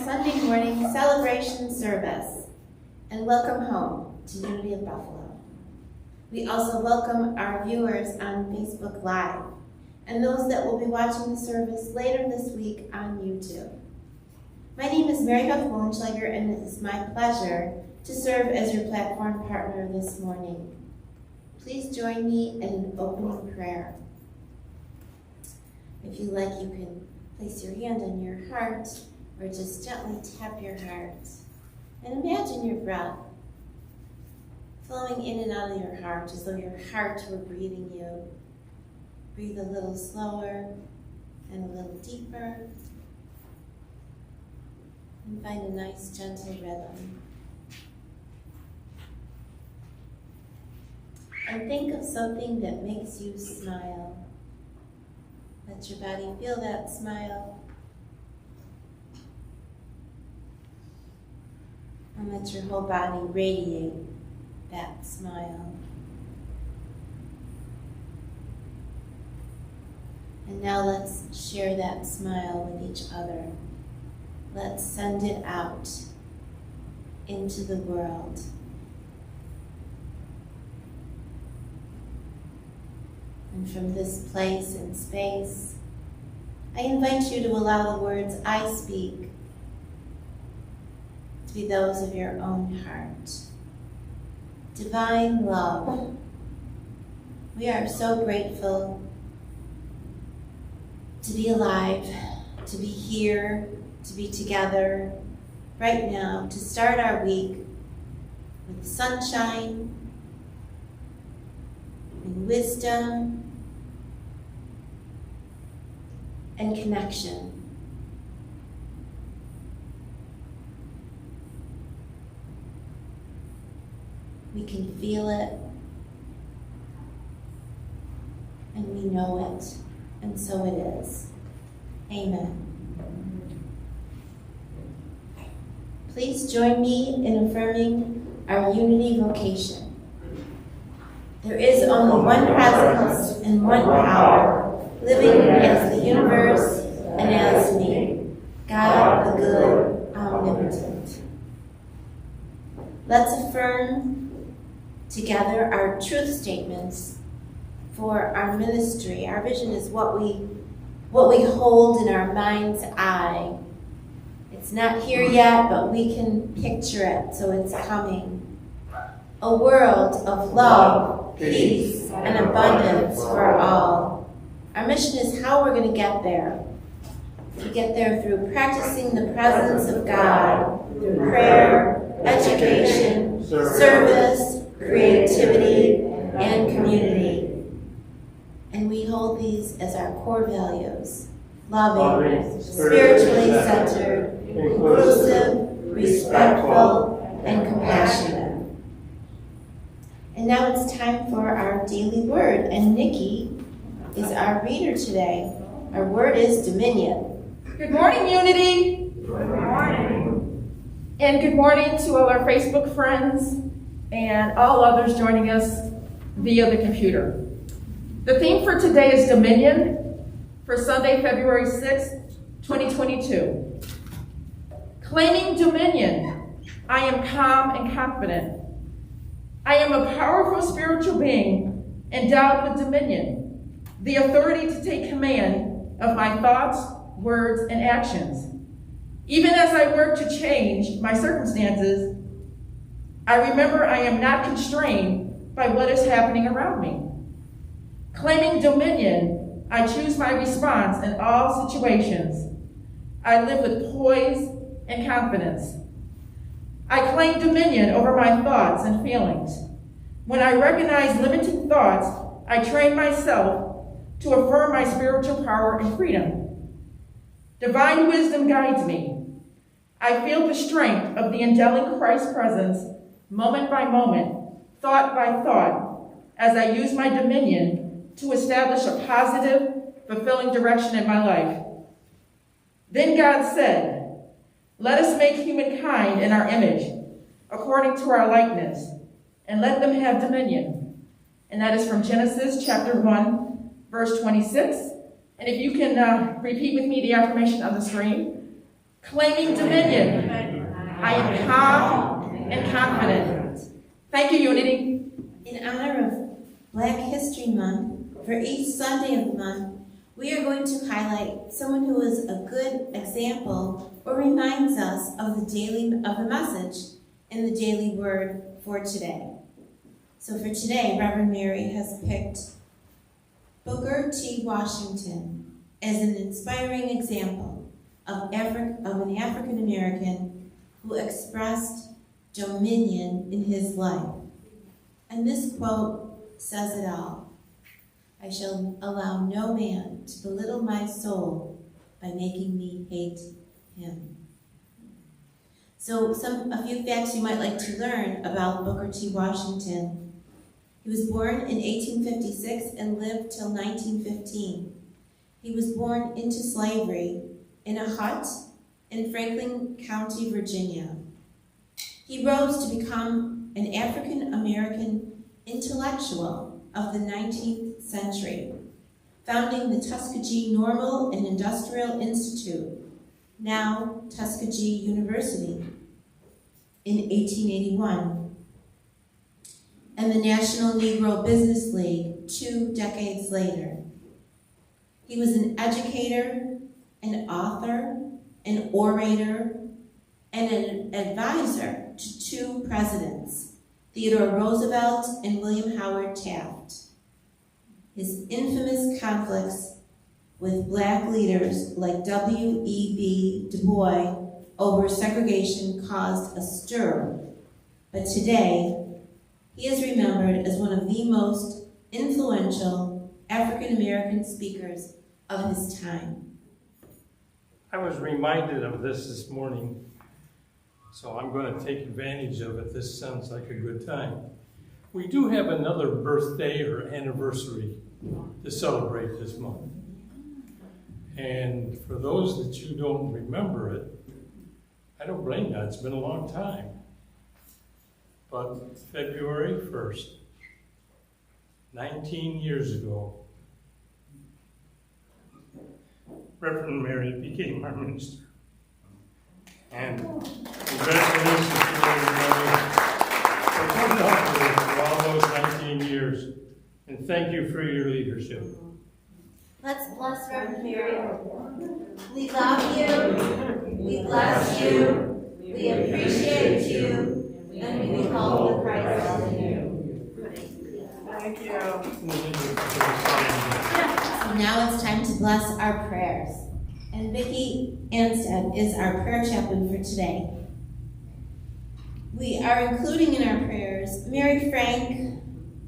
Sunday morning celebration service, and welcome home to Unity of Buffalo. We also welcome our viewers on Facebook Live and those that will be watching the service later this week on YouTube. My name is Marybeth Wollenschlaeger, and it is my pleasure to serve as your platform partner this morning. Please join me in an opening prayer. If you like, you can place your hand on your heart or just gently tap your heart. And imagine your breath flowing in and out of your heart as though your heart were breathing you. Breathe a little slower and a little deeper. And find a nice gentle rhythm. And think of something that makes you smile. Let your body feel that smile. And let your whole body radiate that smile. And now let's share that smile with each other. Let's send it out into the world. And from this place and space, I invite you to allow the words I speak to be those of your own heart. Divine love. We are so grateful to be alive, to be here, to be together right now, to start our week with sunshine and wisdom and connection. We can feel it, and we know it, and so it is. Amen. Please join me in affirming our unity vocation. There is only one presence and one power, living as the universe and as me, God the good, omnipotent. Let's affirm together our truth statements for our ministry. Our vision is what we hold in our mind's eye. It's not here yet, but we can picture it, so it's coming. A world of love, peace, and abundance for all. Our mission is how we're going to get there. We get there through practicing the presence of God, through prayer, education, service, creativity, and community. And we hold these as our core values: loving, spiritually centered, inclusive, respectful, and compassionate. And now it's time for our daily word, and Nikki is our reader today. Our word is dominion. Good morning, Unity. Good morning. And good morning to all our Facebook friends and all others joining us via the computer. The theme for today is dominion for Sunday, February 6th, 2022. Claiming dominion, I am calm and confident. I am a powerful spiritual being endowed with dominion, the authority to take command of my thoughts, words, and actions. Even as I work to change my circumstances, I remember I am not constrained by what is happening around me. Claiming dominion, I choose my response in all situations. I live with poise and confidence. I claim dominion over my thoughts and feelings. When I recognize limiting thoughts, I train myself to affirm my spiritual power and freedom. Divine wisdom guides me. I feel the strength of the indwelling Christ presence moment by moment, thought by thought, as I use my dominion to establish a positive, fulfilling direction in my life. Then God said, "Let us make humankind in our image, according to our likeness, and let them have dominion." And that is from Genesis chapter 1, verse 26. And if you can repeat with me the affirmation on the screen. Claiming dominion, I am calm and confident. Thank you, Unity. In honor of Black History Month, for each Sunday of the month, we are going to highlight someone who is a good example or reminds us of the message in the daily word for today. So for today, Reverend Mary has picked Booker T. Washington as an inspiring example of an African American who expressed dominion in his life. And this quote says it all. "I shall allow no man to belittle my soul by making me hate him." So a few facts you might like to learn about Booker T. Washington. He was born in 1856 and lived till 1915. He was born into slavery in a hut in Franklin County, Virginia. He rose to become an African-American intellectual of the 19th century, founding the Tuskegee Normal and Industrial Institute, now Tuskegee University, in 1881, and the National Negro Business League 2 decades later. He was an educator, an author, an orator, and an advisor to 2 presidents, Theodore Roosevelt and William Howard Taft. His infamous conflicts with black leaders like W.E.B. Du Bois over segregation caused a stir, but today he is remembered as one of the most influential African-American speakers of his time. I was reminded of this morning, so I'm going to take advantage of it. This sounds like a good time. We do have another birthday or anniversary to celebrate this month. And for those that you don't remember it, I don't blame you, it's been a long time. But February 1st, 19 years ago, Reverend Mary became our minister. And congratulations to everybody for putting up with it for all those 19 years. And thank you for your leadership. Let's bless Reverend Mary. We love you, we bless you, we appreciate you, and we behold the Christ in you. Thank you. So now it's time to bless our prayers. And Vicki Anstead is our prayer chaplain for today. We are including in our prayers Mary Frank,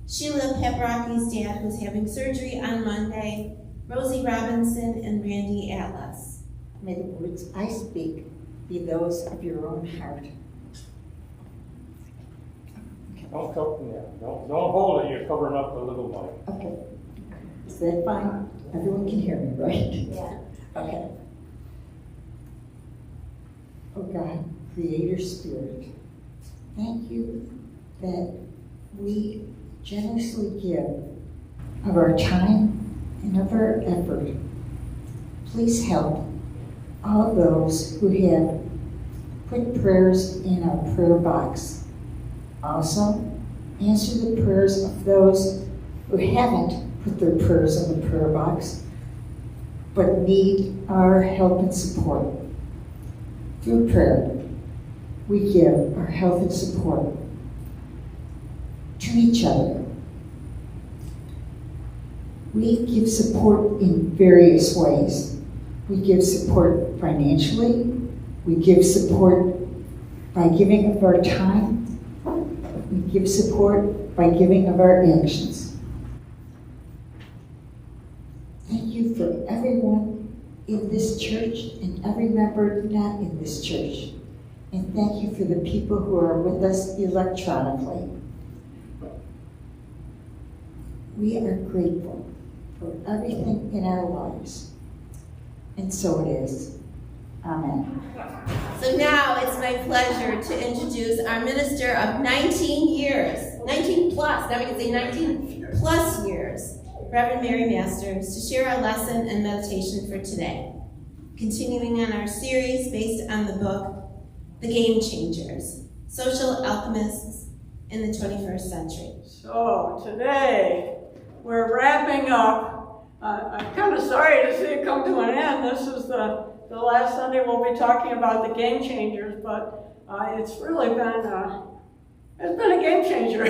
Sheila Paprocki's dad, who's having surgery on Monday, Rosie Robinson, and Randy Atlas. May the words I speak be those of your own heart. Don't hold it, you're covering up the little mic. Okay. Is that fine? Everyone can hear me, right? Yeah. Okay. Oh God, Creator Spirit, thank you that we generously give of our time and of our effort. Please help all those who have put prayers in our prayer box. Also, answer the prayers of those who haven't put their prayers in the prayer box, but need our help and support. Through prayer, we give our help and support to each other. We give support in various ways. We give support financially. We give support by giving of our time. We give support by giving of our actions. Thank you for everyone in this church and every member not in this church. And thank you for the people who are with us electronically. We are grateful for everything in our lives. And so it is. Amen. So now it's my pleasure to introduce our minister of 19 years, 19 plus, now we can say 19 plus years, Reverend Mary Masters, to share our lesson and meditation for today. Continuing on our series based on the book, The Game Changers, Social Alchemists in the 21st Century. So today we're wrapping up. I'm kind of sorry to see it come to an end. This is the last Sunday we'll be talking about the game changers, but it's really been a game changer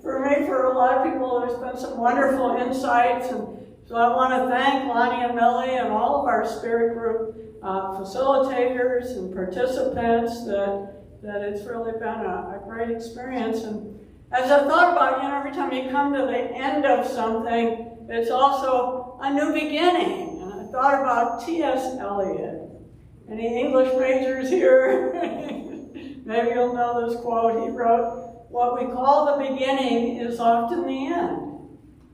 for me, for a lot of people. There's been some wonderful insights, and so I want to thank Lonnie and Millie and all of our Spirit Group facilitators and participants. That it's really been a great experience. And as I thought about, every time you come to the end of something, it's also a new beginning. And I thought about T.S. Eliot. Any English majors here? Maybe you'll know this quote he wrote: "What we call the beginning is often the end."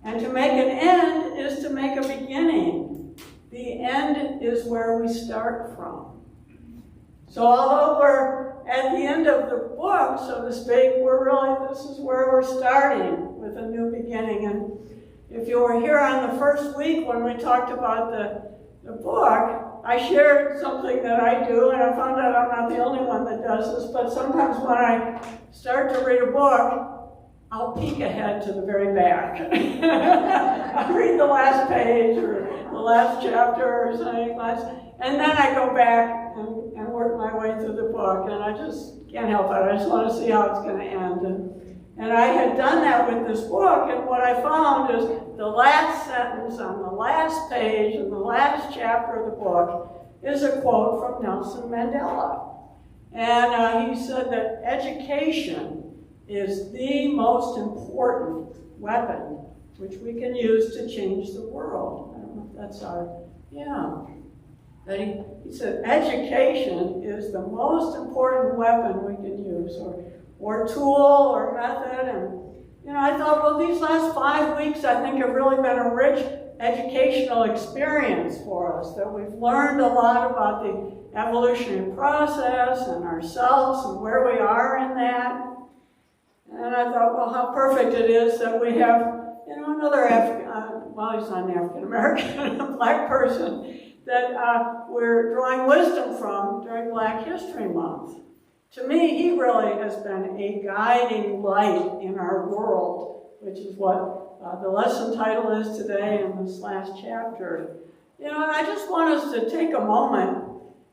And to make an end is to make a beginning. The end is where we start from. So although we're at the end of the book, so to speak, this is where we're starting with a new beginning. And if you were here on the first week when we talked about the book, I shared something that I do, and I found out I'm not the only one that does this, but sometimes when I start to read a book, I'll peek ahead to the very back. I read the last page or the last chapter or something like that, and then I go back and work my way through the book, and I just can't help it. I just want to see how it's going to end. And I had done that with this book, and what I found is the last sentence on the last page in the last chapter of the book is a quote from Nelson Mandela. And he said that education is the most important weapon which we can use to change the world. I don't know if that's But he said education is the most important weapon we can use, or tool or method. And I thought, well, these last 5 weeks I think have really been a rich educational experience for us, that we've learned a lot about the evolutionary process and ourselves and where we are in that. And I thought, well, how perfect it is that we have, another he's not an African American, a black person that we're drawing wisdom from during Black History Month. To me, he really has been a guiding light in our world, which is what the lesson title is today in this last chapter. And I just want us to take a moment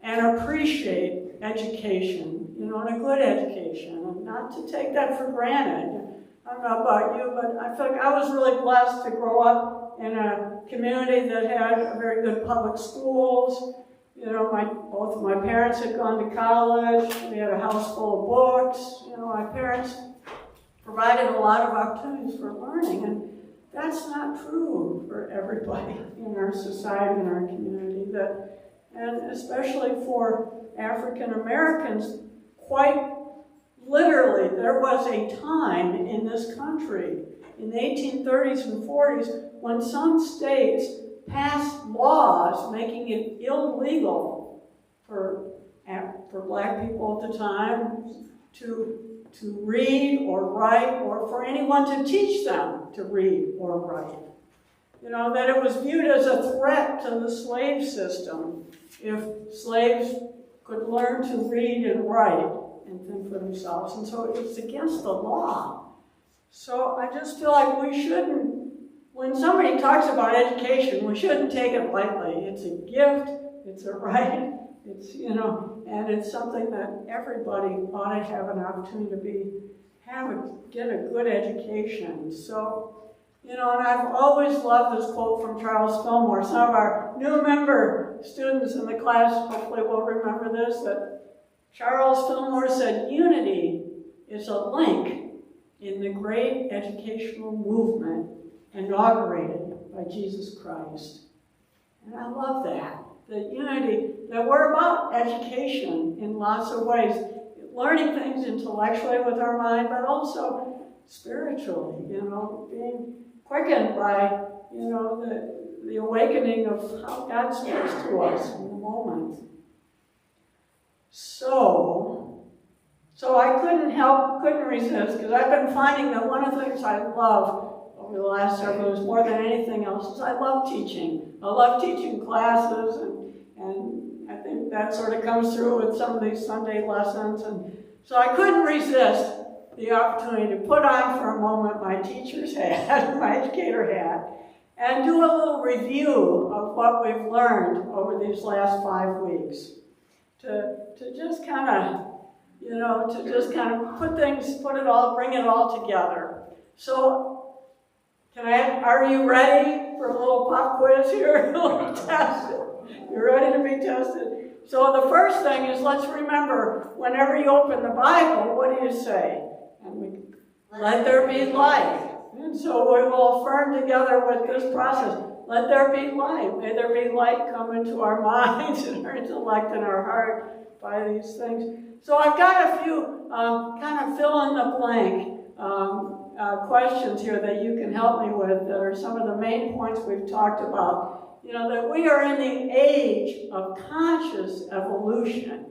and appreciate education, and a good education, and not to take that for granted. I don't know about you, but I feel like I was really blessed to grow up in a community that had very good public schools. Both of my parents had gone to college. We had a house full of books. My parents provided a lot of opportunities for learning, and that's not true for everybody in our society, in our community. And especially for African Americans, quite literally, there was a time in this country, in the 1830s and 40s, when some states passed laws making it illegal for black people at the time to read or write, or for anyone to teach them to read or write. That it was viewed as a threat to the slave system if slaves could learn to read and write and think for themselves. And so it's against the law. So I just feel like we shouldn't, when somebody talks about education, we shouldn't take it lightly. It's a gift, it's a right, and it's something that everybody ought to have an opportunity to get a good education. So, and I've always loved this quote from Charles Fillmore. Some of our new member students in the class hopefully will remember this, that Charles Fillmore said, "Unity is a link in the great educational movement inaugurated by Jesus Christ." And I love that unity, that we're about education in lots of ways, learning things intellectually with our mind, but also spiritually, being quickened by, the awakening of how God speaks to us in the moment. So I couldn't resist, because I've been finding that one of the things I love over the last several years, more than anything else, is I love teaching. I love teaching classes, and I think that sort of comes through with some of these Sunday lessons. And so I couldn't resist the opportunity to put on for a moment my teacher's hat, my educator hat, and do a little review of what we've learned over these last 5 weeks. To just kind of bring it all together. So, are you ready for a little pop quiz here? A little test. You're ready to be tested? So the first thing is, let's remember, whenever you open the Bible, what do you say? Let there be light. And so we will affirm together with this process. Let there be light. May there be light come into our minds and our intellect and our heart by these things. So I've got a few kind of fill in the blank questions here that you can help me with that are some of the main points we've talked about. You know, that we are in the age of conscious evolution.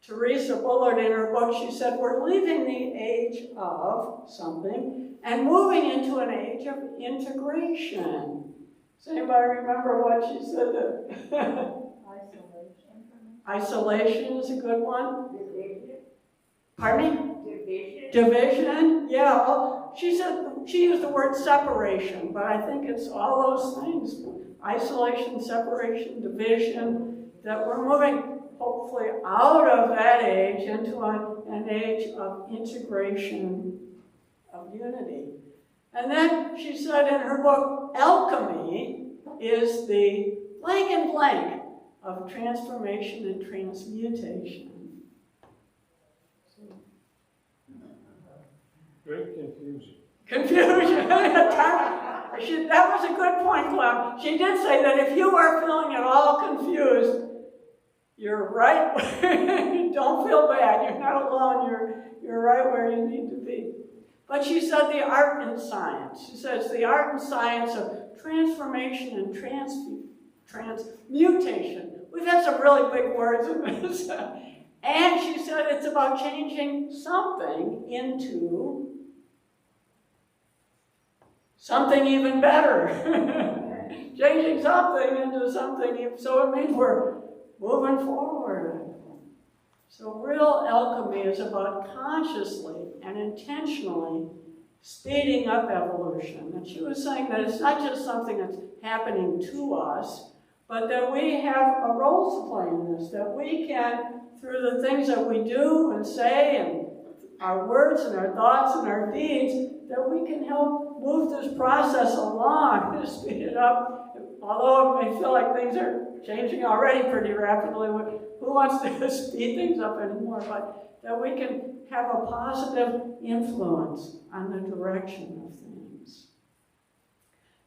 Teresa Bullard, in her book, she said, we're leaving the age of something and moving into an age of integration. Does anybody remember what she said there? Isolation is a good one. Division. Pardon me? Division. Division, yeah. Well, she said, she used the word separation, but I think it's all those things. Isolation, separation, division, that we're moving hopefully out of that age into an age of integration, of unity. And then she said in her book, alchemy is the blank and blank of transformation and transmutation. Great confusion. Confusion. That was a good point, Clem. She did say that if you are feeling at all confused, you're right. Don't feel bad. You're not alone. You're right where you need to be. But she said the art and science. She says the art and science of transformation and transmutation. We've had some really big words in this. And she said it's about changing something into something even better. Changing something into something, so it means we're moving forward. So real alchemy is about consciously and intentionally speeding up evolution. And she was saying that it's not just something that's happening to us, but that we have a role to play in this, that we can, through the things that we do and say and our words and our thoughts and our deeds, that we can help move this process along to speed it up. Although it may feel like things are changing already pretty rapidly, who wants to speed things up anymore? But that we can have a positive influence on the direction of things.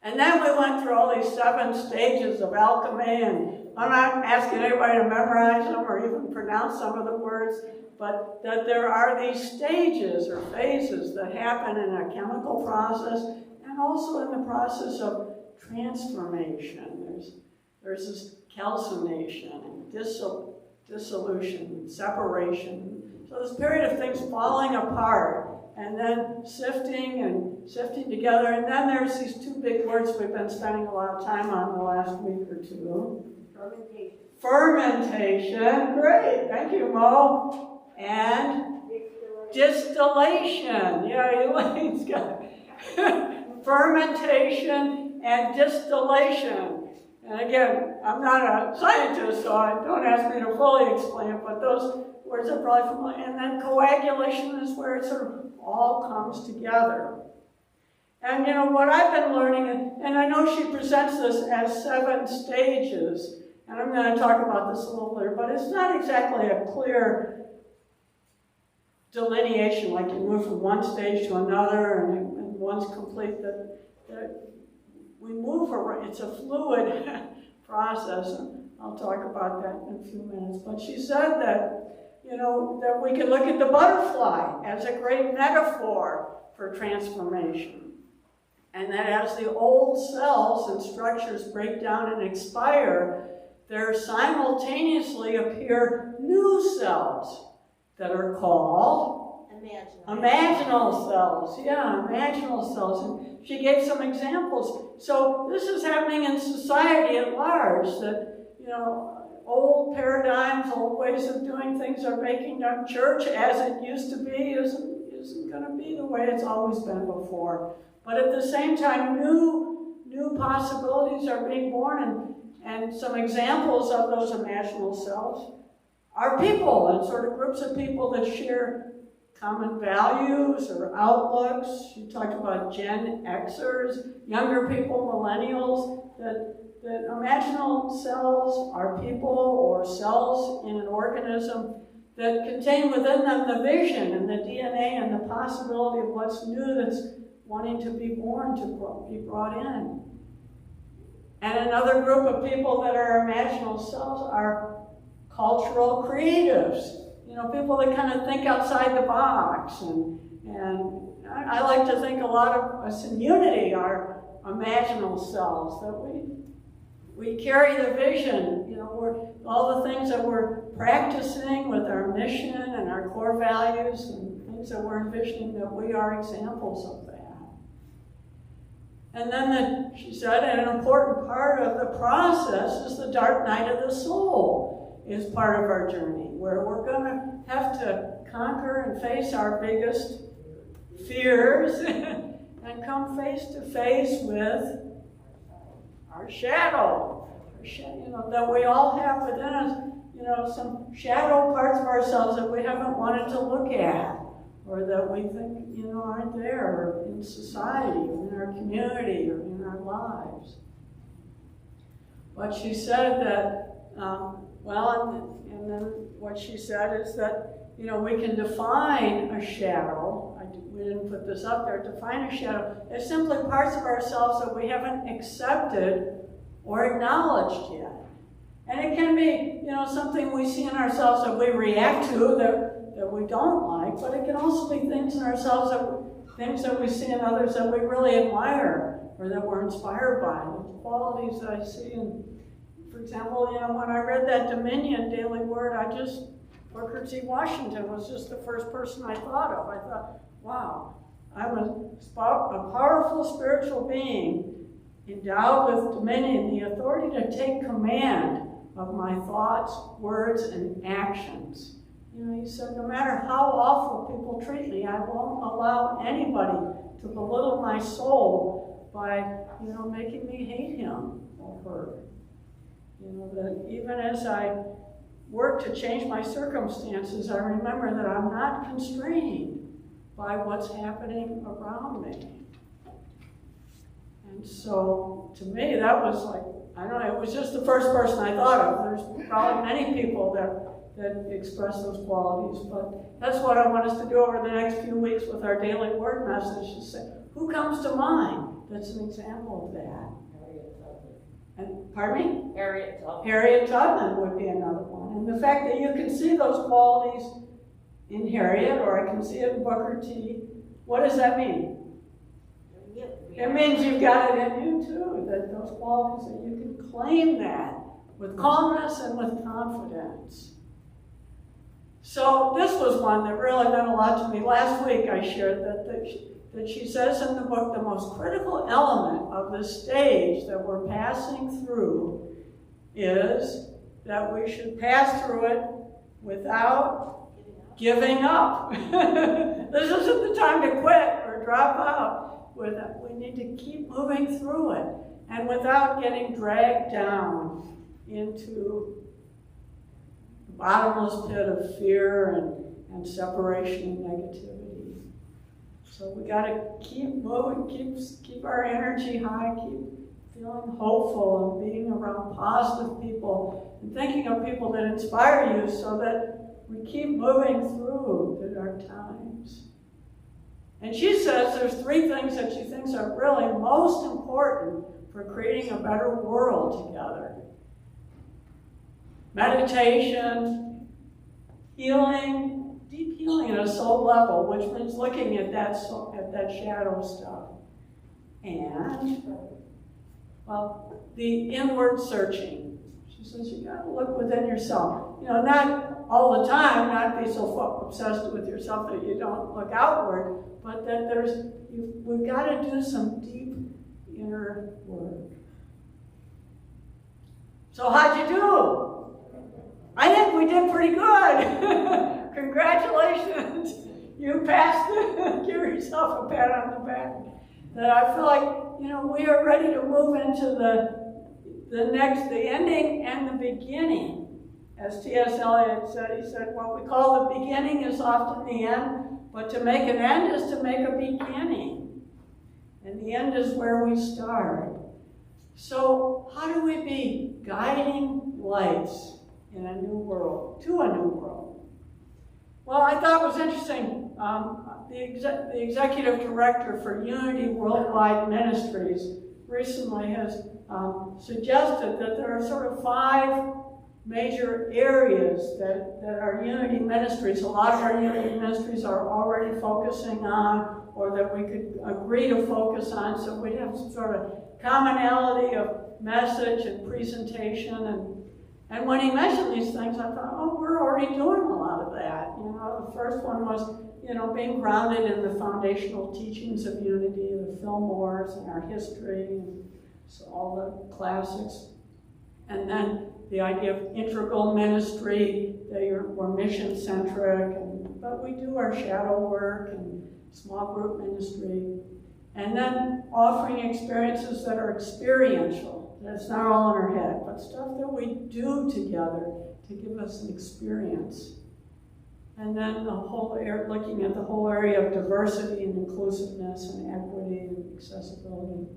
And then we went through all these 7 stages of alchemy, and I'm not asking anybody to memorize them or even pronounce some of the words, but that there are these stages or phases that happen in a chemical process and also in the process of transformation. There's this calcination, dissolution, separation. So this period of things falling apart and then sifting together. And then there's these 2 big words we've been spending a lot of time on the last week or 2. Fermentation. Fermentation. Great. Thank you, Mo. And distillation. Yeah, Elaine's got it. Fermentation and distillation. And again, I'm not a scientist, so don't ask me to fully explain it, but those words are probably familiar. And then coagulation is where it sort of all comes together. And you know, what I've been learning, and I know she presents this as 7 stages, and I'm going to talk about this a little later, but it's not exactly a clear delineation, like you move from one stage to another, and one's complete, that we move around. It's a fluid process, and I'll talk about that in a few minutes. But she said that, you know, that we can look at the butterfly as a great metaphor for transformation. And that as the old cells and structures break down and expire, there simultaneously appear new cells that are called imaginal cells. Yeah, imaginal cells. And she gave some examples. So this is happening in society at large, that, you know, old paradigms, old ways of doing things are making our church as it used to be isn't going to be the way it's always been before. But at the same time, new possibilities are being born, and some examples of those imaginal cells are people, and sort of groups of people that share common values or outlooks. She talked about Gen Xers, younger people, millennials, that imaginal cells are people or cells in an organism that contain within them the vision and the DNA and the possibility of what's new that's wanting to be born, to be brought in. And another group of people that are imaginal cells are cultural creatives. You know, people that kind of think outside the box and I like to think a lot of us in unity are imaginal selves, that we carry the vision, all the things that we're practicing with our mission and our core values and things that we're envisioning, that we are examples of that. And then she said, an important part of the process is the dark night of the soul is part of our journey, where we're going to have to conquer and face our biggest fears and come face to face with our shadow, that we all have within us, some shadow parts of ourselves that we haven't wanted to look at, or that we think, aren't there in society, or in our community, or in our lives. But she said that, and then what she said is that, we can define a shadow. We didn't put this up there. Define a shadow as simply parts of ourselves that we haven't accepted or acknowledged yet. And it can be, something we see in ourselves that we react to that we don't like, but it can also be things in ourselves things that we see in others that we really admire or that we're inspired by. The qualities that I see in, for example, when I read that Dominion Daily Word, Booker T. Washington was just the first person I thought of. I thought, wow, I'm a powerful spiritual being endowed with dominion, the authority to take command of my thoughts, words, and actions. He said, no matter how awful people treat me, I won't allow anybody to belittle my soul by, making me hate him or her. That even as I work to change my circumstances, I remember that I'm not constrained by what's happening around me. And so, to me, that was like, it was just the first person I thought of. There's probably many people that express those qualities, but that's what I want us to do over the next few weeks with our daily word message, is say, who comes to mind that's an example of that? And, pardon me? Harriet Tubman would be another one. And the fact that you can see those qualities in Harriet, or I can see it in Booker T, what does that mean? It means you've got it in you too, that those qualities, that you can claim that with calmness and with confidence. So this was one that really meant a lot to me. Last week I shared that she says in the book, the most critical element of the stage that we're passing through is that we should pass through it without giving up. This isn't the time to quit or drop out. We need to keep moving through it, and without getting dragged down into the bottomless pit of fear and separation and negativity. So we got to keep moving, keep our energy high, keep feeling hopeful and being around positive people and thinking of people that inspire you, so that we keep moving through the dark times. And she says there's 3 things that she thinks are really most important for creating a better world together. Meditation, healing, deep healing at a soul level, which means looking at that shadow stuff. And, the inward searching. She says you got to look within yourself. Not all the time, not be so obsessed with yourself that you don't look outward, but that we've got to do some deep inner work. So how'd you do? I think we did pretty good. Congratulations. You passed it. Give yourself a pat on the back. That I feel like, we are ready to move into the ending and the beginning. As T.S. Eliot said, he said, what we call the beginning is often the end, but to make an end is to make a beginning. And the end is where we start. So how do we be guiding lights in a new world, to a new world? Well, I thought it was interesting. The executive director for Unity Worldwide Ministries recently has suggested that there are sort of 5 major areas that our Unity ministries, a lot of our Unity ministries are already focusing on or that we could agree to focus on, so we'd have some sort of commonality of message and presentation. And when he mentioned these things, I thought, oh, we're already doing a lot of that. The first one was, being grounded in the foundational teachings of unity, the Fillmores and our history, and so all the classics. And then the idea of integral ministry, we're mission-centric, but we do our shadow work and small group ministry. And then offering experiences that are experiential. That's not all in our head, but stuff that we do together to give us an experience. And then looking at the whole area of diversity and inclusiveness and equity and accessibility.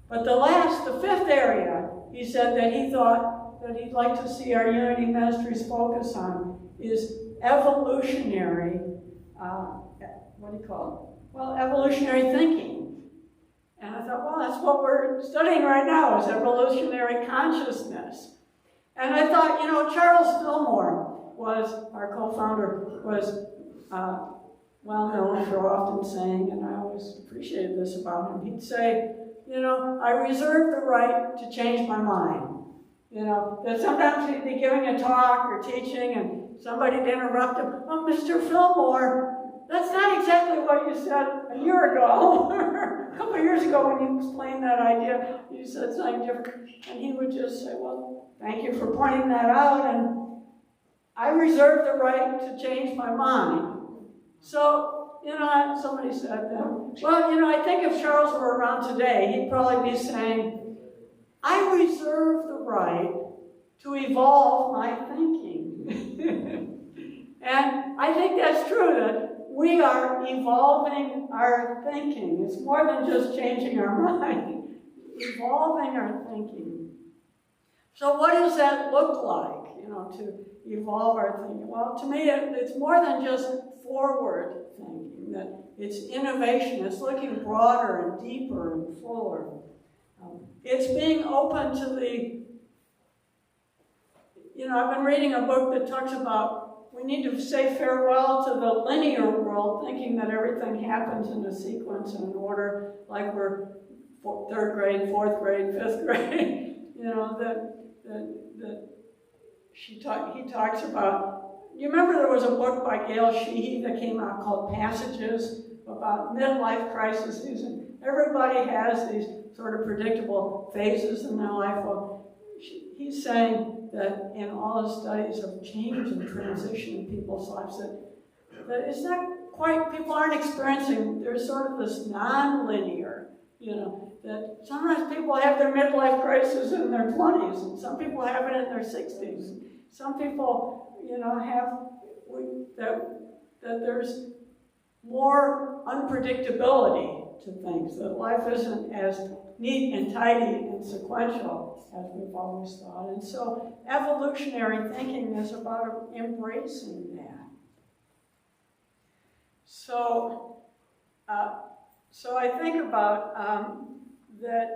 But the fifth area, he said that he thought that he'd like to see our Unity Ministries focus on is evolutionary, evolutionary thinking. And I thought, well, that's what we're studying right now, is evolutionary consciousness. And I thought, Charles Fillmore our co-founder, was well known for often saying, and I always appreciated this about him, he'd say, I reserve the right to change my mind. That sometimes he'd be giving a talk or teaching and somebody'd interrupt him, oh, Mr. Fillmore, that's not exactly what you said a year ago. A couple of years ago when you explained that idea, you said something different. And he would just say, well, thank you for pointing that out, and I reserve the right to change my mind. So, somebody said that. Well, I think if Charles were around today, he'd probably be saying, I reserve the right to evolve my thinking. And I think that's true, that we are evolving our thinking. It's more than just changing our mind, evolving our thinking. So what does that look like, to evolve our thinking? Well, to me, it's more than just forward thinking, that it's innovation, it's looking broader and deeper and fuller. It's being open to I've been reading a book that talks about we need to say farewell to the linear world, thinking that everything happens in a sequence and an order, like we're third grade, fourth grade, fifth grade. He talks about, you remember there was a book by Gail Sheehy that came out called Passages about midlife crises, and everybody has these sort of predictable phases in their life. Well, he's saying that in all the studies of change and transition in people's lives, that it's not quite, people aren't experiencing, there's sort of this non-linear, that sometimes people have their midlife crisis in their 20s, and some people have it in their 60s. Some people, that there's more unpredictability to things, that life isn't as neat and tidy and sequential as we've always thought. And so evolutionary thinking is about embracing that. So I think about that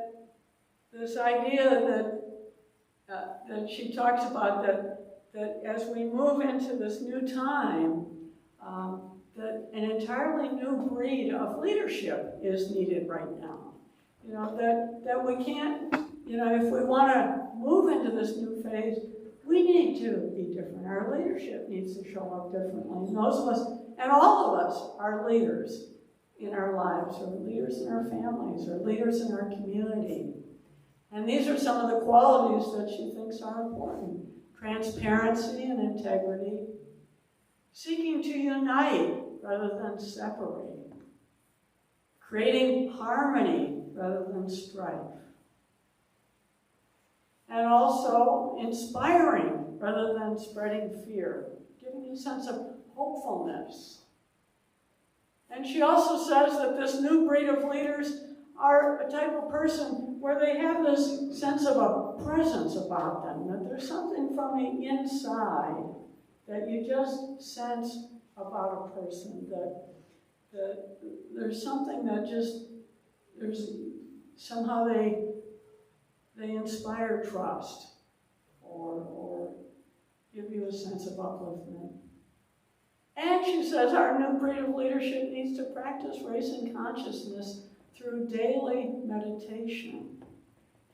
this idea that she talks about, that as we move into this new time, that an entirely new breed of leadership is needed right now. That we can't, if we want to move into this new phase, we need to be different. Our leadership needs to show up differently. And those of us, and all of us, are leaders in our lives, or leaders in our families, or leaders in our community. And these are some of the qualities that she thinks are important. Transparency and integrity. Seeking to unite rather than separate. Creating harmony rather than strife. And also inspiring rather than spreading fear. Giving a sense of hopefulness. And she also says that this new breed of leaders are a type of person where they have this sense of a presence about them, that there's something from the inside that you just sense about a person, that there's something that somehow they inspire trust or give you a sense of upliftment. And she says our new breed of leadership needs to practice raising consciousness through daily meditation,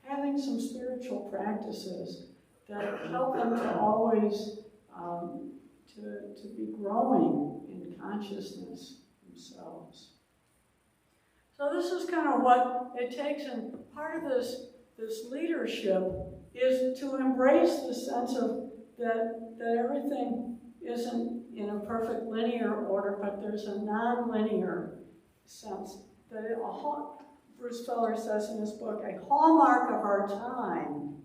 having some spiritual practices that help them to always to be growing in consciousness themselves. So this is kind of what it takes, and part of this leadership is to embrace the sense of that everything isn't in a perfect linear order, but there's a non-linear sense. That Bruce Feller says in his book, a hallmark of our time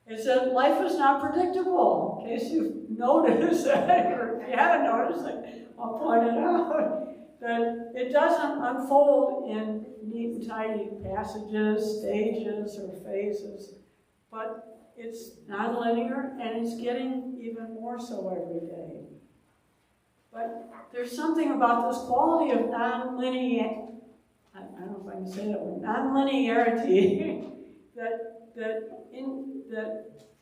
is that life is not predictable. In case you've noticed that, or if you haven't noticed it, I'll point it out. That it doesn't unfold in neat and tidy passages, stages, or phases, but it's non-linear, and it's getting even more so every day. But there's something about this quality of non-linear, I don't know if I can say that word, non-linearity, that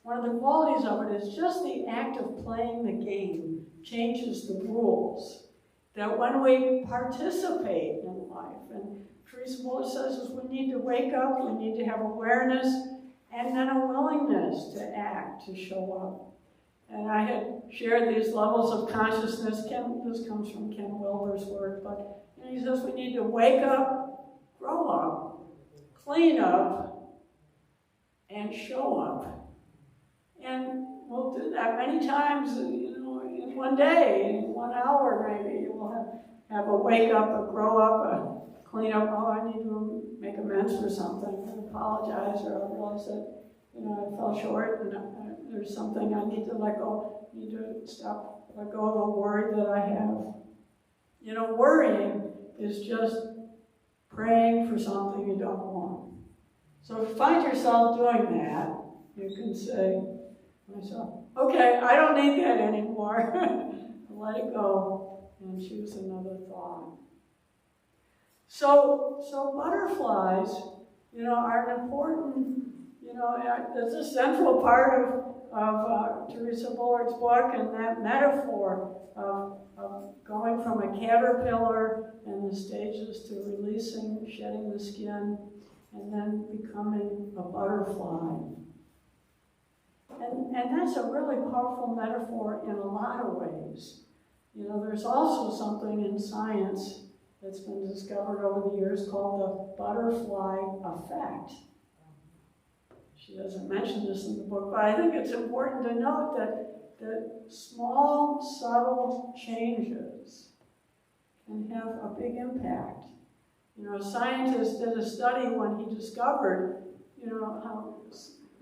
one of the qualities of it is just the act of playing the game changes the rules. That when we participate in life, and Teresa Muller says is we need to wake up, we need to have awareness, and then a willingness to act, to show up. And I had shared these levels of consciousness. This comes from Ken Wilber's work, but he says we need to wake up, grow up, clean up, and show up. And we'll do that many times, in one day, in 1 hour maybe. We'll have a wake up, a grow up, a clean up. Oh, I need to make amends for something, and apologize, or I realize that I fell short, and there's something I need to let go. I need to let go of a worry that I have. Worrying is just praying for something you don't want. So if you find yourself doing that, you can say to myself, okay, I don't need that anymore. Let it go and choose another thought. So butterflies, are an important, it's a central part of Teresa Bullard's book, and that metaphor of going from a caterpillar and the stages to releasing, shedding the skin, and then becoming a butterfly. And that's a really powerful metaphor in a lot of ways. There's also something in science that's been discovered over the years called the butterfly effect. She doesn't mention this in the book, but I think it's important to note that small, subtle changes can have a big impact. A scientist did a study when he discovered, how,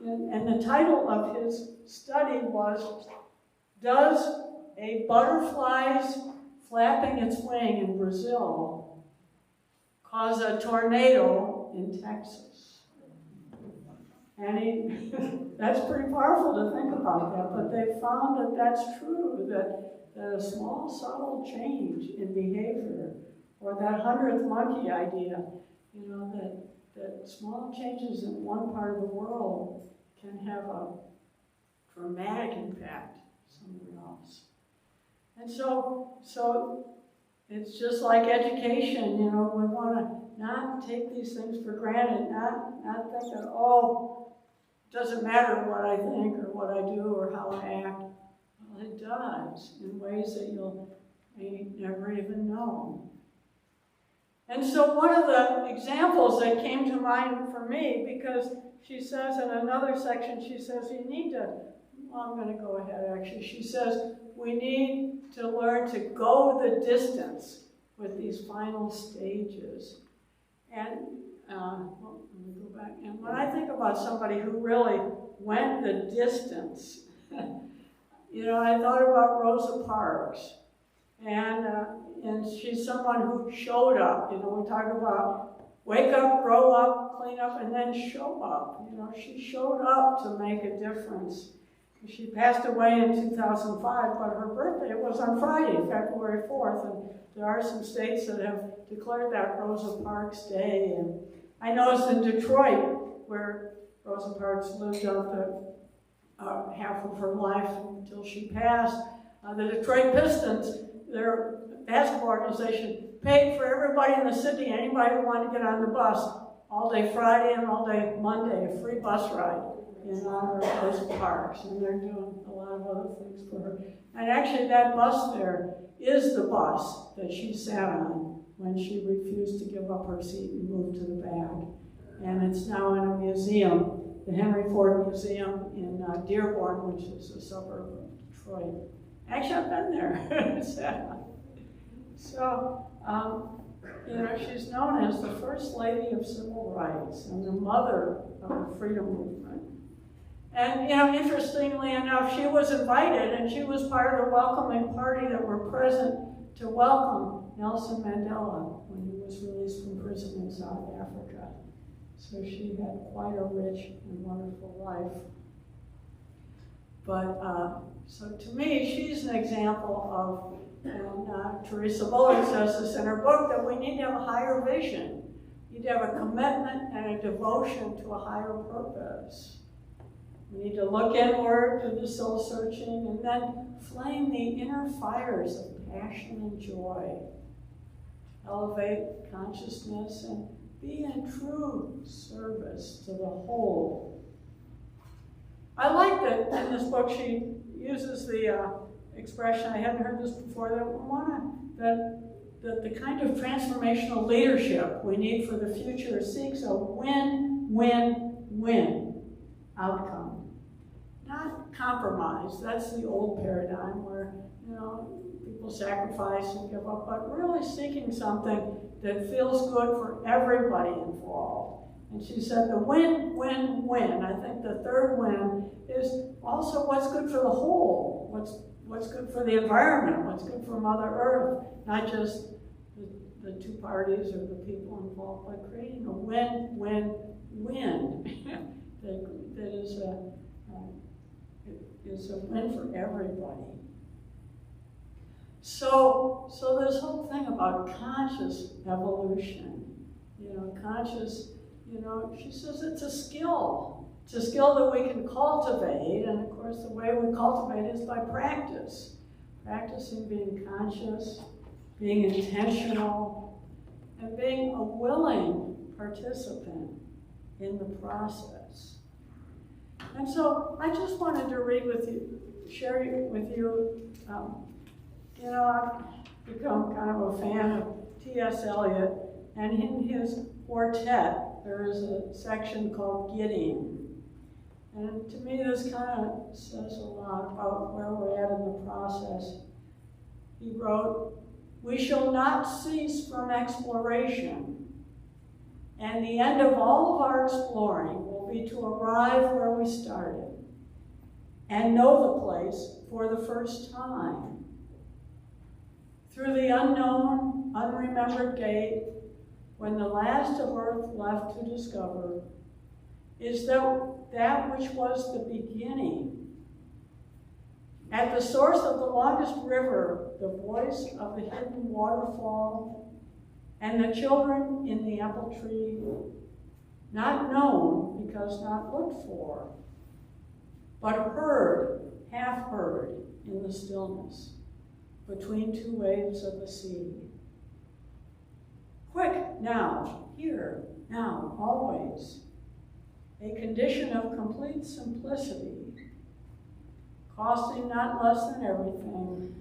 and the title of his study was, Does a butterfly's flapping its wing in Brazil cause a tornado in Texas? And that's pretty powerful to think about that, but they found that that's true, that a small, subtle change in behavior, or that 100th monkey idea, that small changes in one part of the world can have a dramatic impact somewhere else. And so it's just like education, we want to not take these things for granted, not think that, it doesn't matter what I think or what I do or how I act. Well, it does, in ways that you'll may never even know. And so one of the examples that came to mind for me, because she says in another section, she says you need to, I'm going to go ahead actually, she says we need to learn to go the distance with these final stages. And let me go back. And when I think about somebody who really went the distance, I thought about Rosa Parks. And she's someone who showed up. We talk about wake up, grow up, clean up, and then show up. She showed up to make a difference. She passed away in 2005, but her birthday was on Friday, February 4th, and there are some states that have declared that Rosa Parks Day. And I noticed in Detroit, where Rosa Parks lived up to half of her life until she passed, the Detroit Pistons, their basketball organization paid for everybody in the city, anybody who wanted to get on the bus, all day Friday and all day Monday, a free bus ride in honor of those parks. And they're doing a lot of other things for her. And actually that bus there is the bus that she sat on when she refused to give up her seat and move to the back. And it's now in a museum, the Henry Ford Museum in Dearborn, which is a suburb of Detroit. Actually, I've been there. So, she's known as the First Lady of Civil Rights and the mother of the freedom movement. And, interestingly enough, she was invited and she was part of the welcoming party that were present to welcome Nelson Mandela when he was released from prison in South Africa. So she had quite a rich and wonderful life. But, so to me, she's an example of, and Teresa Bullard says this in her book, that we need to have a higher vision. We need to have a commitment and a devotion to a higher purpose. We need to look inward, do the soul searching, and then flame the inner fires of passion and joy. Elevate consciousness and be in true service to the whole. I like that in this book she uses the expression, I hadn't heard this before, that the kind of transformational leadership we need for the future seeks a win-win-win outcome. Not compromise. That's the old paradigm where, people sacrifice and give up, but really seeking something that feels good for everybody involved. And she said the win-win-win. I think the third win is also what's good for the whole, what's good for the environment, what's good for Mother Earth, not just the two parties or the people involved, but creating a win-win-win that is a win for everybody. So this whole thing about conscious evolution, she says it's a skill. It's a skill that we can cultivate, and of course the way we cultivate is by practice. Practicing being conscious, being intentional, and being a willing participant in the process. And so I just wanted to share with you, I've become kind of a fan of T.S. Eliot, and in his quartet, there is a section called Getting. And to me, this kind of says a lot about where we're at in the process. He wrote, "We shall not cease from exploration, and the end of all of our exploring will be to arrive where we started and know the place for the first time. Through the unknown, unremembered gate, when the last of earth left to discover, is that which was the beginning. At the source of the longest river, the voice of the hidden waterfall, and the children in the apple tree, not known because not looked for, but heard, half heard in the stillness, between two waves of the sea. Quick, now, here, now, always. A condition of complete simplicity, costing not less than everything.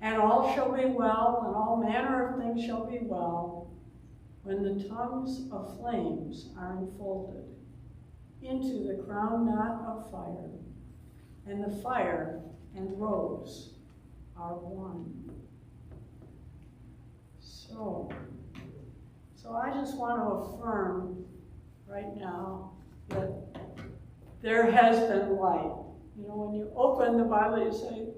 And all shall be well, and all manner of things shall be well, when the tongues of flames are enfolded into the crown knot of fire, and the fire and rose are one." So I just want to affirm right now that there has been light. When you open the Bible, you say,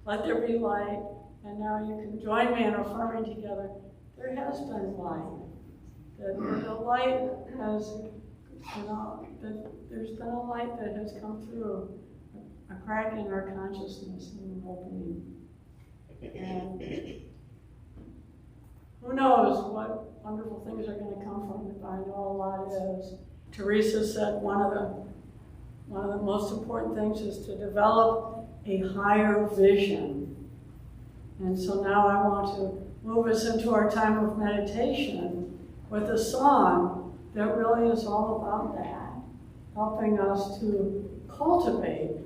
"Let there be light," and now you can join me in affirming together, there has been light. That the light has, that there's been a light that has come through, a crack in our consciousness and an opening. And who knows what wonderful things are going to come from it, but I know a lot is. Teresa said one of the most important things is to develop a higher vision. And so now I want to move us into our time of meditation with a song that really is all about that, helping us to cultivate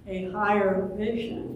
a higher vision.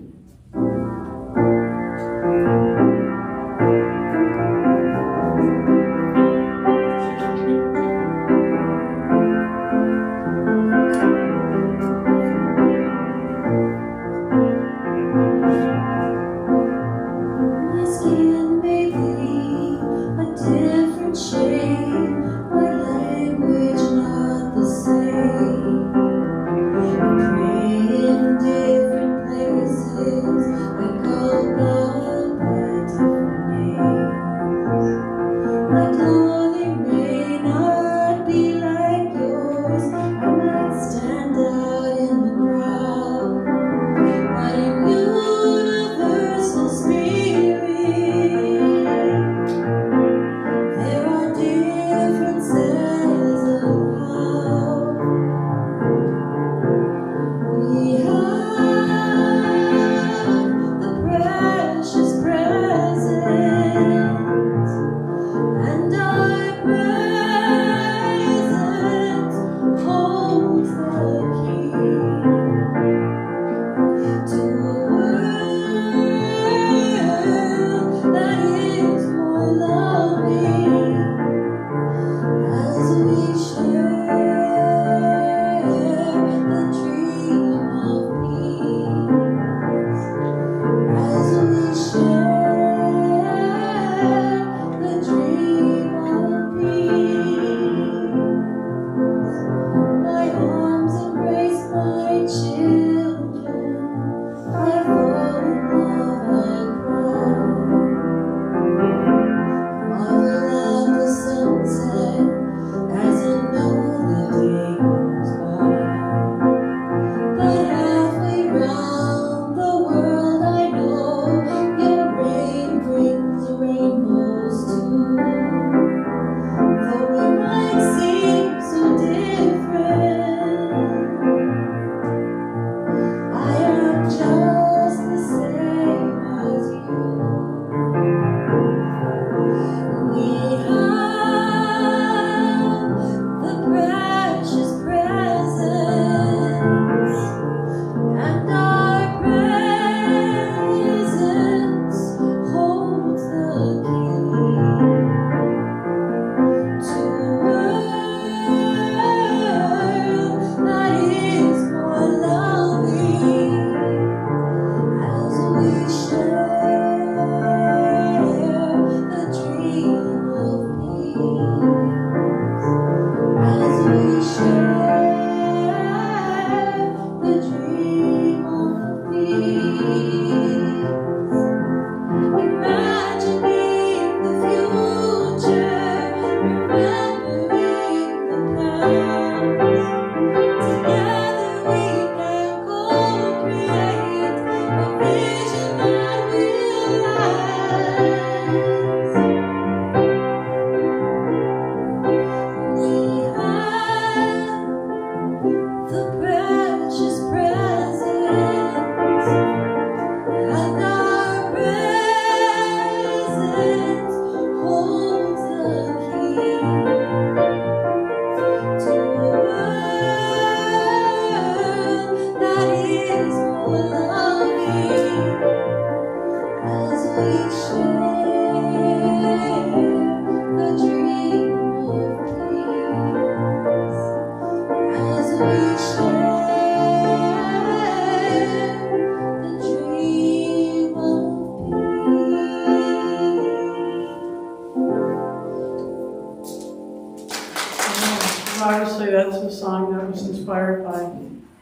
Obviously, that's a song that was inspired by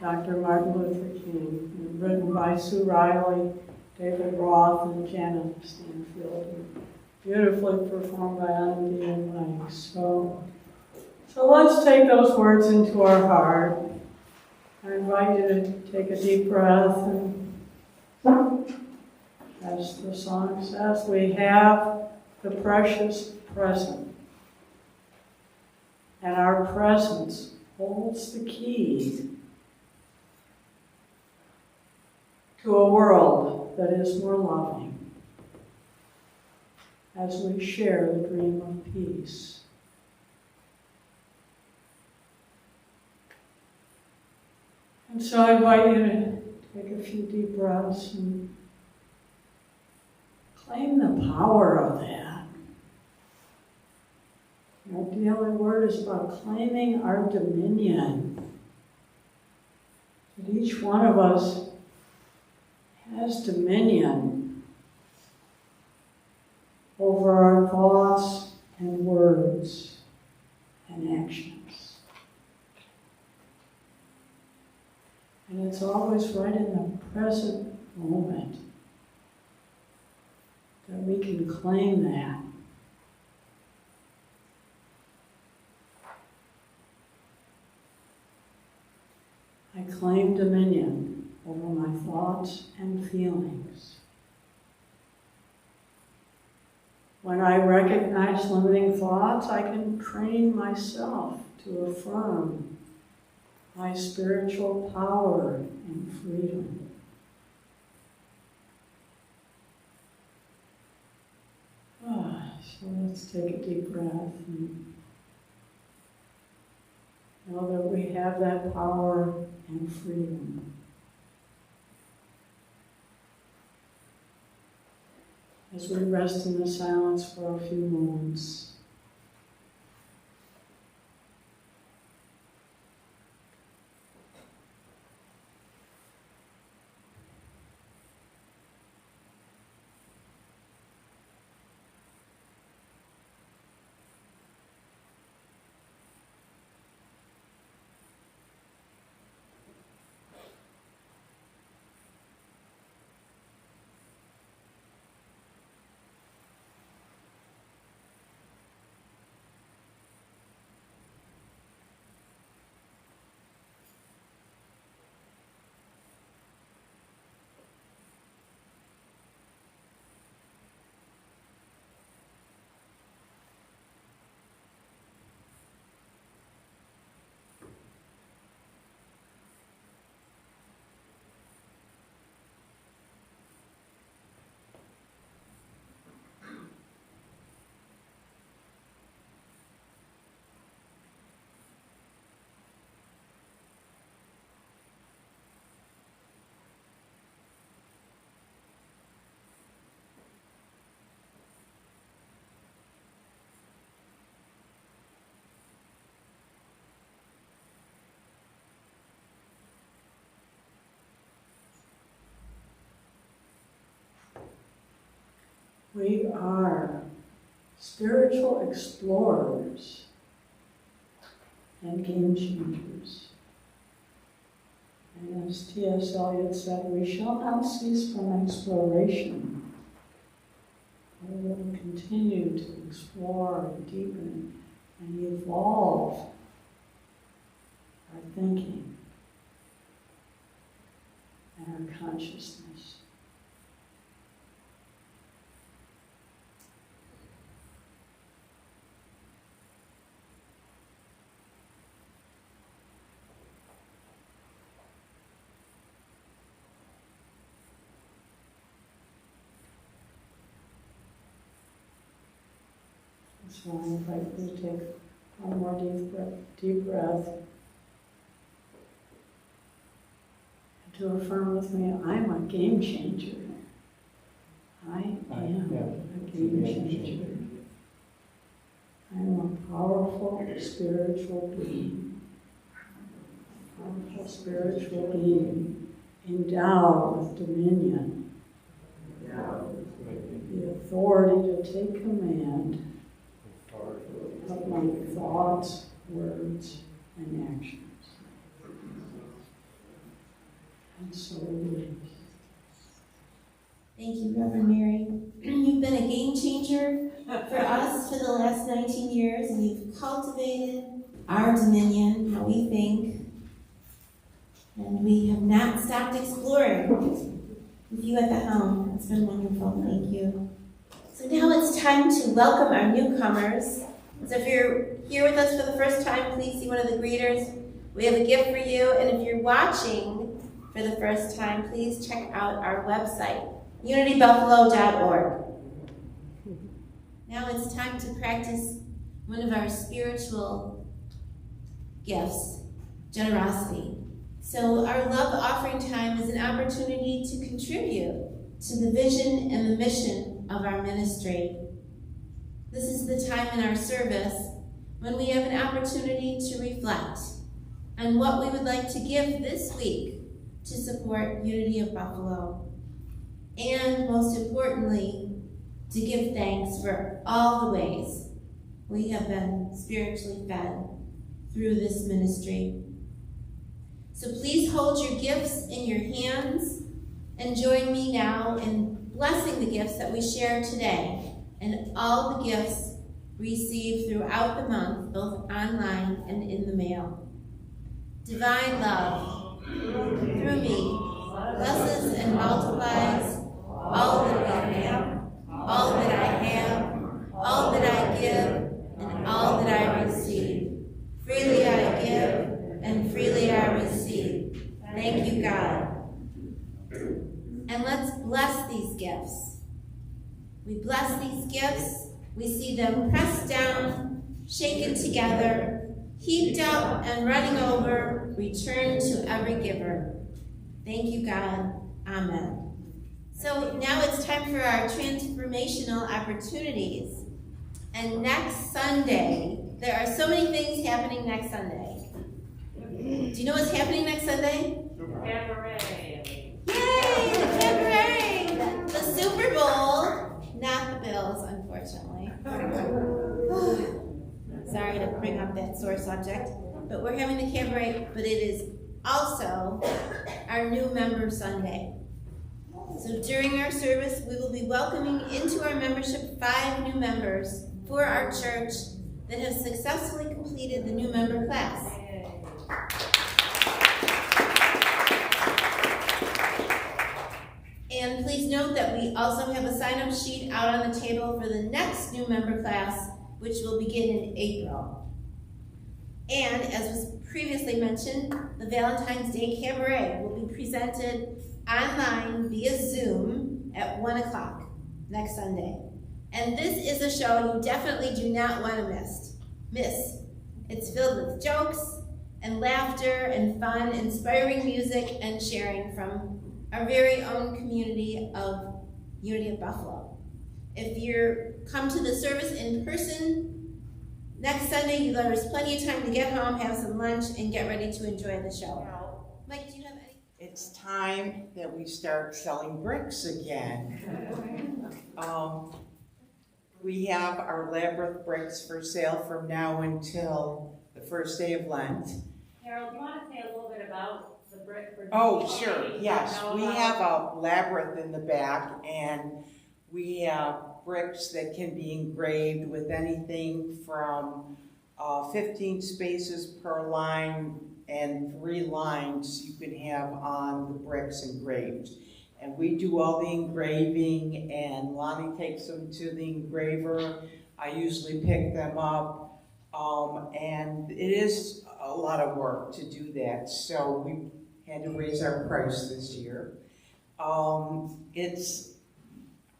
Dr. Martin Luther King, and written by Sue Riley, David Roth, and Jana Stanfield, and beautifully performed by Ahnandhi and Mike. So let's take those words into our heart. I invite you to take a deep breath, and as the song says, we have the precious present. And our presence holds the key to a world that is more loving. as we share the dream of peace. And so I invite you to take a few deep breaths and claim the power of that. Our daily word is about claiming our dominion. That each one of us has dominion over our thoughts and words and actions. And it's always right in the present moment that we can claim that. I claim dominion over my thoughts and feelings. When I recognize limiting thoughts, I can train myself to affirm my spiritual power and freedom. So let's take a deep breath and know that we have that power and freedom. As we rest in the silence for a few moments. We are spiritual explorers and game changers. And as T.S. Eliot said, we shall not cease from exploration. We will continue to explore and deepen and evolve our thinking and our consciousness. So I invite you to take one more deep breath. And to affirm with me, I'm a game changer. I am a game changer. I am a powerful spiritual being. Powerful spiritual being endowed with dominion. The authority to take command of my thoughts, words, and actions. And so it is. Thank you, Reverend Mary. You've been a game changer for us for the last 19 years, and you've cultivated our dominion, how we think, and we have not stopped exploring with you at the helm. It's been wonderful. Thank you. So now it's time to welcome our newcomers. So if you're here with us for the first time, please see one of the greeters. We have a gift for you. And if you're watching for the first time, please check out our website, unitybuffalo.org. Now it's time to practice one of our spiritual gifts, generosity. So our love offering time is an opportunity to contribute to the vision and the mission of our ministry. This is the time in our service when we have an opportunity to reflect on what we would like to give this week to support Unity of Buffalo. And most importantly, to give thanks for all the ways we have been spiritually fed through this ministry. So please hold your gifts in your hands and join me now in blessing the gifts that we share today and all the gifts received throughout the month, both online and in the mail. Divine love, through me, blesses and multiplies all that we am, all that I have, all that I give, and all that I receive. Freely I give, and freely I receive. Thank you, God. And let's bless these gifts. We bless these gifts. We see them pressed down, shaken together, heaped up and running over, returned to every giver. Thank you, God. Amen. So now it's time for our transformational opportunities. And next Sunday, there are so many things happening next Sunday. Do you know what's happening next Sunday? Cabaret. Yay, the cabaret! The Super Bowl, not the Bills, unfortunately. Sorry to bring up that sore subject, but we're having the cabaret, but it is also our new member Sunday. So during our service, we will be welcoming into our membership 5 new members for our church that have successfully completed the new member class. And please note that we also have a sign-up sheet out on the table for the next new member class, which will begin in April. And as was previously mentioned, the Valentine's Day Cabaret will be presented online via Zoom at 1 o'clock next Sunday. And this is a show you definitely do not want to miss. It's filled with jokes and laughter and fun, inspiring music and sharing from our very own community of Unity of Buffalo. If you come to the service in person next Sunday, there's plenty of time to get home, have some lunch, and get ready to enjoy the show. Mike, do you have any? It's time that we start selling bricks again. We have our labyrinth bricks for sale from now until the first day of Lent. Carol, do you want to say a little bit about the brick? Oh, sure, yes. We have a labyrinth in the back, and we have bricks that can be engraved with anything from 15 spaces per line and 3 lines you can have on the bricks engraved. And we do all the engraving, and Lonnie takes them to the engraver. I usually pick them up, and it is a lot of work to do that. So we had to raise our price this year. It's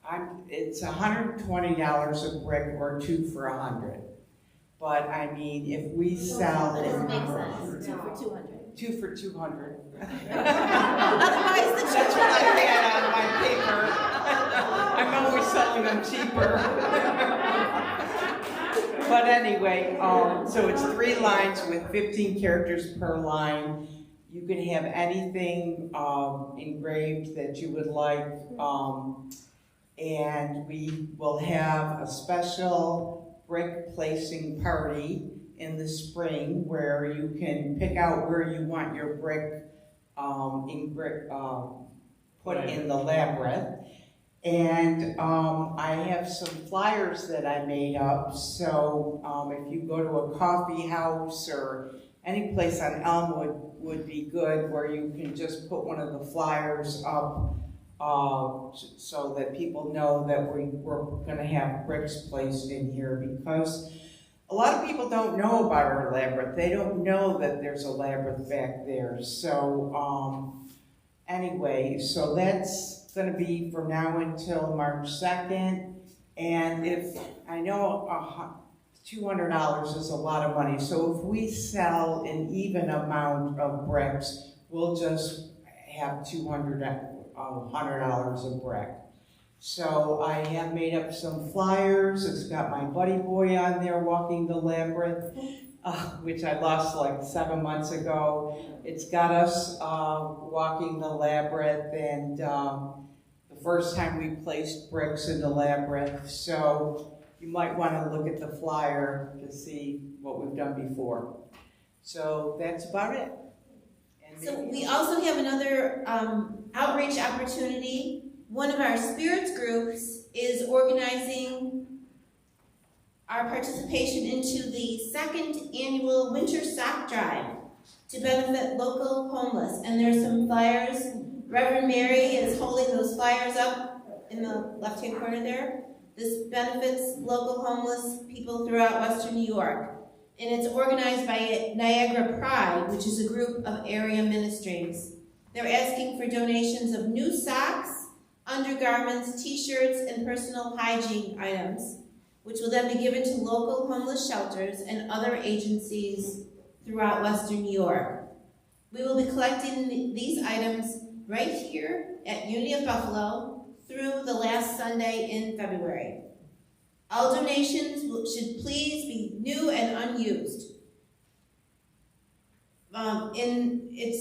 $120 a brick or 2 for $100. But I mean, if we sell That it, doesn't make sense. 2 for 200. 2 for $200. Otherwise, the That's what I had on my paper. I'm always selling them cheaper. But anyway, so it's 3 lines with 15 characters per line. You can have anything engraved that you would like. And we will have a special brick placing party in the spring where you can pick out where you want your brick put in the labyrinth. And I have some flyers that I made up, so if you go to a coffee house or any place on Elmwood would be good, where you can just put one of the flyers up so that people know that we're going to have bricks placed in here, because a lot of people don't know about our labyrinth. They don't know that there's a labyrinth back there. So anyway, so that's going to be from now until March 2nd. And I know $200 is a lot of money, so if we sell an even amount of bricks, we'll just have $100 a brick. So I have made up some flyers. It's got my buddy boy on there walking the labyrinth, which I lost like 7 months ago. It's got us walking the labyrinth, and the first time we placed bricks in the labyrinth. So you might want to look at the flyer to see what we've done before. So that's about it. And So we also have another outreach opportunity. One of our spirits groups is organizing our participation into the second annual winter sock drive to benefit local homeless. And there's some flyers. Reverend Mary is holding those flyers up in the left-hand corner there. This benefits local homeless people throughout Western New York. And it's organized by Niagara Pride, which is a group of area ministries. They're asking for donations of new socks, undergarments, t-shirts, and personal hygiene items, which will then be given to local homeless shelters and other agencies throughout Western New York. We will be collecting these items right here at Unity of Buffalo through the last Sunday in February. All donations should please be new and unused.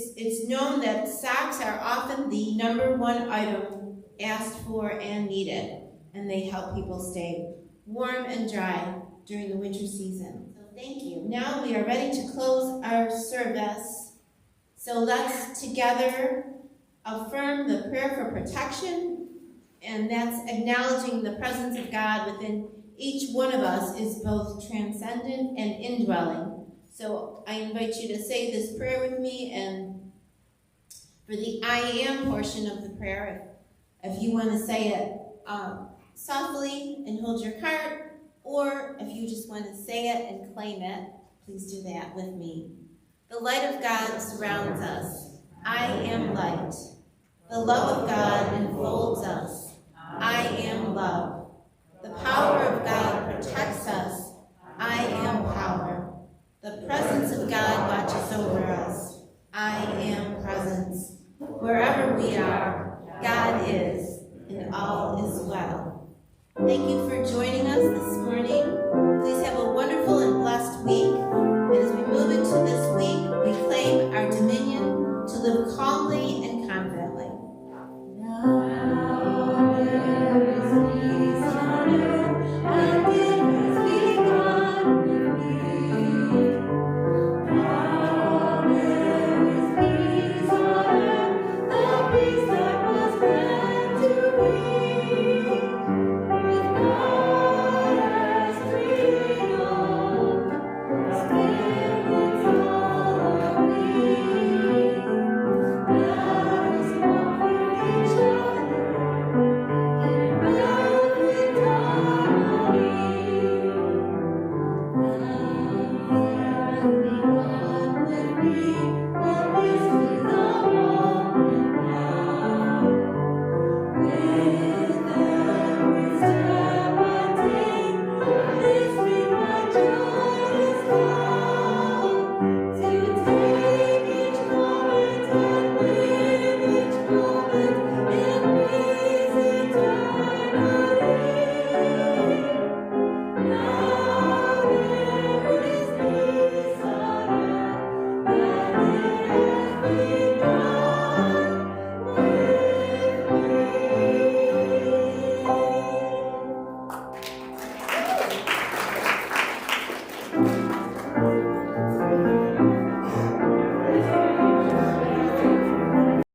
It's known that socks are often the #1 item asked for and needed, and they help people stay warm and dry during the winter season. So thank you. Now we are ready to close our service. So let's together affirm the prayer for protection, and that's acknowledging the presence of God within each one of us is both transcendent and indwelling. So I invite you to say this prayer with me, and for the I am portion of the prayer, if you want to say it softly and hold your heart, or if you just want to say it and claim it, please do that with me. The light of God surrounds us. I am light. The love of God enfolds us. I am love. The power of God protects us. I am power. The presence of God watches over us. I am presence. Wherever we are, God is, and all is well. Thank you for joining us this morning. Please have a wonderful